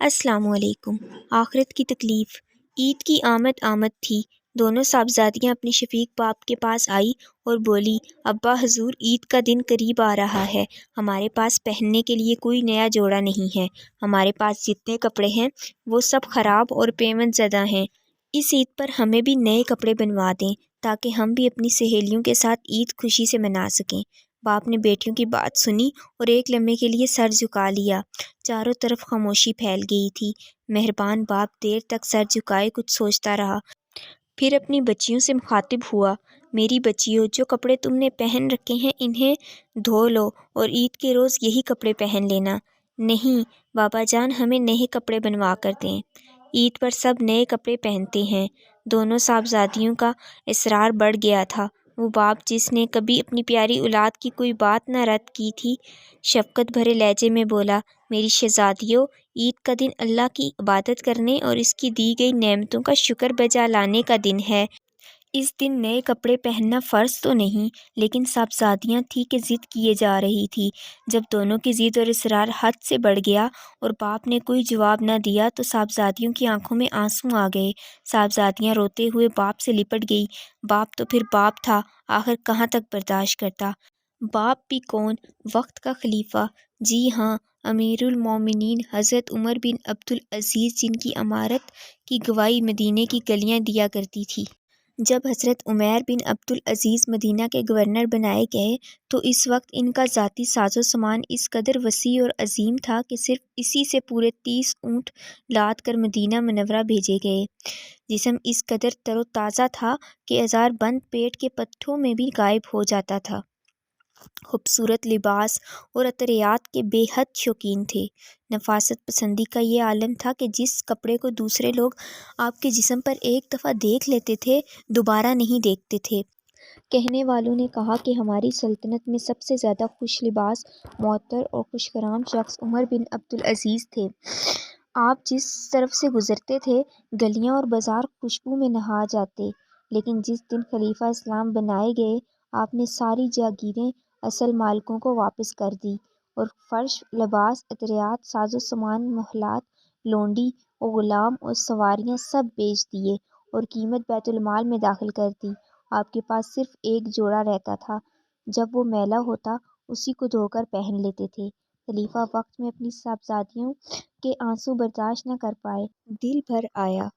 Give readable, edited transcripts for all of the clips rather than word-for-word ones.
السلام علیکم۔ آخرت کی تکلیف۔ عید کی آمد تھی۔ دونوں صاحبزادیاں اپنے شفیق باپ کے پاس آئی اور بولی، ابا حضور، عید کا دن قریب آ رہا ہے، ہمارے پاس پہننے کے لیے کوئی نیا جوڑا نہیں ہے، ہمارے پاس جتنے کپڑے ہیں وہ سب خراب اور پیمند زدہ ہیں، اس عید پر ہمیں بھی نئے کپڑے بنوا دیں تاکہ ہم بھی اپنی سہیلیوں کے ساتھ عید خوشی سے منا سکیں۔ باپ نے بیٹیوں کی بات سنی اور ایک لمحے کے لیے سر جھکا لیا۔ چاروں طرف خاموشی پھیل گئی تھی۔ مہربان باپ دیر تک سر جھکائے کچھ سوچتا رہا، پھر اپنی بچیوں سے مخاطب ہوا، میری بچیوں، جو کپڑے تم نے پہن رکھے ہیں انہیں دھو لو اور عید کے روز یہی کپڑے پہن لینا۔ نہیں بابا جان، ہمیں نئے کپڑے بنوا کر دیں۔ عید پر سب نئے کپڑے پہنتے ہیں۔ دونوں صاحبزادیوں کا اصرار بڑھ گیا تھا۔ وہ باپ جس نے کبھی اپنی پیاری اولاد کی کوئی بات نہ رد کی تھی، شفقت بھرے لہجے میں بولا، میری شہزادیوں، عید کا دن اللہ کی عبادت کرنے اور اس کی دی گئی نعمتوں کا شکر بجا لانے کا دن ہے۔ اس دن نئے کپڑے پہننا فرض تو نہیں، لیکن صاحبزادیاں تھیں کہ ضد کیے جا رہی تھی۔ جب دونوں کی ضد اور اصرار حد سے بڑھ گیا اور باپ نے کوئی جواب نہ دیا تو صاحبزادیوں کی آنکھوں میں آنسو آ گئے۔ صاحبزادیاں روتے ہوئے باپ سے لپٹ گئی۔ باپ تو پھر باپ تھا، آخر کہاں تک برداشت کرتا؟ باپ بھی کون؟ وقت کا خلیفہ، جی ہاں، امیر المومنین حضرت عمر بن عبدالعزیز، جن کی امارت کی گواہی مدینہ کی گلیاں دیا کرتی تھی۔ جب حضرت عمر بن عبدالعزیز مدینہ کے گورنر بنائے گئے تو اس وقت ان کا ذاتی ساز و سامان اس قدر وسیع اور عظیم تھا کہ صرف اسی سے پورے 30 اونٹ لاد کر مدینہ منورہ بھیجے گئے۔ جسم اس قدر تر و تازہ تھا کہ ہزار بند پیٹ کے پٹھوں میں بھی غائب ہو جاتا تھا۔ خوبصورت لباس اور عطریات کے بے حد شوقین تھے۔ نفاست پسندی کا یہ عالم تھا کہ جس کپڑے کو دوسرے لوگ آپ کے جسم پر ایک دفعہ دیکھ لیتے تھے، دوبارہ نہیں دیکھتے تھے۔ کہنے والوں نے کہا کہ ہماری سلطنت میں سب سے زیادہ خوش لباس، معطر اور خوشخرام شخص عمر بن عبدالعزیز تھے۔ آپ جس طرف سے گزرتے تھے، گلیاں اور بازار خوشبو میں نہا جاتے، لیکن جس دن خلیفہ اسلام بنائے گئے، آپ نے ساری جاگیریں اصل مالکوں کو واپس کر دی اور فرش، لباس، عطریات، ساز و سامان، محلات، لونڈی اور غلام اور سواریاں سب بیچ دیے اور قیمت بیت المال میں داخل کر دی۔ آپ کے پاس صرف ایک جوڑا رہتا تھا، جب وہ میلا ہوتا اسی کو دھو کر پہن لیتے تھے۔ خلیفہ وقت میں اپنی صاحبزادیوں کے آنسو برداشت نہ کر پائے، دل بھر آیا۔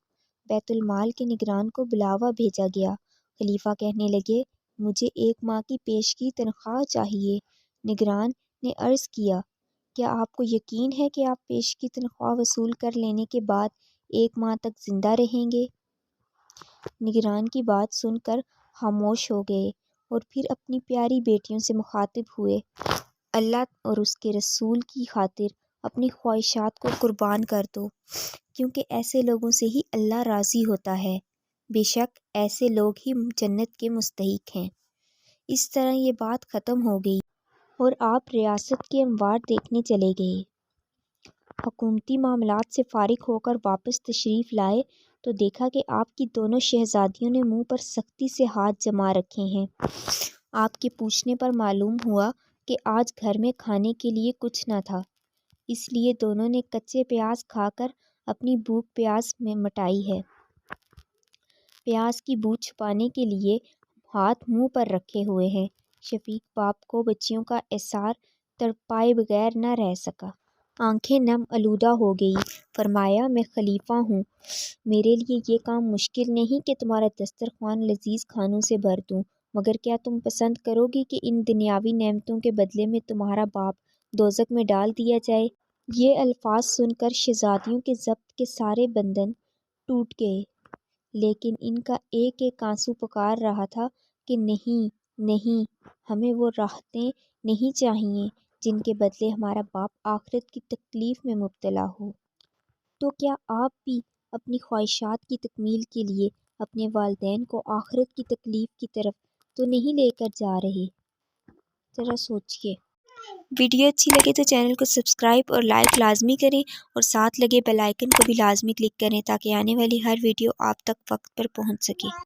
بیت المال کے نگران کو بلاوا بھیجا گیا۔ خلیفہ کہنے لگے، مجھے 1 ماہ کی پیشگی تنخواہ چاہیے۔ نگران نے عرض کیا، کیا آپ کو یقین ہے کہ آپ پیشگی تنخواہ وصول کر لینے کے بعد 1 ماہ تک زندہ رہیں گے؟ نگران کی بات سن کر خاموش ہو گئے اور پھر اپنی پیاری بیٹیوں سے مخاطب ہوئے، اللہ اور اس کے رسول کی خاطر اپنی خواہشات کو قربان کر دو، کیونکہ ایسے لوگوں سے ہی اللہ راضی ہوتا ہے، بے شک ایسے لوگ ہی جنت کے مستحق ہیں۔ اس طرح یہ بات ختم ہو گئی اور آپ ریاست کے امور دیکھنے چلے گئے۔ حکومتی معاملات سے فارغ ہو کر واپس تشریف لائے تو دیکھا کہ آپ کی دونوں شہزادیوں نے منہ پر سختی سے ہاتھ جما رکھے ہیں۔ آپ کے پوچھنے پر معلوم ہوا کہ آج گھر میں کھانے کے لیے کچھ نہ تھا، اس لیے دونوں نے کچے پیاز کھا کر اپنی بھوک پیاس میں مٹائی ہے۔ پیاز کی بو چھپانے کے لیے ہاتھ منہ پر رکھے ہوئے ہیں۔ شفیق باپ کو بچیوں کا ایثار تڑپائے بغیر نہ رہ سکا۔ آنکھیں نم آلودہ ہو گئی۔ فرمایا، میں خلیفہ ہوں، میرے لیے یہ کام مشکل نہیں کہ تمہارا دسترخوان لذیذ کھانوں سے بھر دوں، مگر کیا تم پسند کرو گی کہ ان دنیاوی نعمتوں کے بدلے میں تمہارا باپ دوزخ میں ڈال دیا جائے؟ یہ الفاظ سن کر شہزادیوں کے ضبط کے سارے بندھن ٹوٹ گئے، لیکن ان کا ایک ایک آنسو پکار رہا تھا کہ نہیں نہیں، ہمیں وہ راحتیں نہیں چاہیے جن کے بدلے ہمارا باپ آخرت کی تکلیف میں مبتلا ہو۔ تو کیا آپ بھی اپنی خواہشات کی تکمیل کے لیے اپنے والدین کو آخرت کی تکلیف کی طرف تو نہیں لے کر جا رہے؟ ذرا سوچئے۔ ویڈیو اچھی لگے تو چینل کو سبسکرائب اور لائک لازمی کریں اور ساتھ لگے بیل آئیکن کو بھی لازمی کلک کریں تاکہ آنے والی ہر ویڈیو آپ تک وقت پر پہنچ سکے۔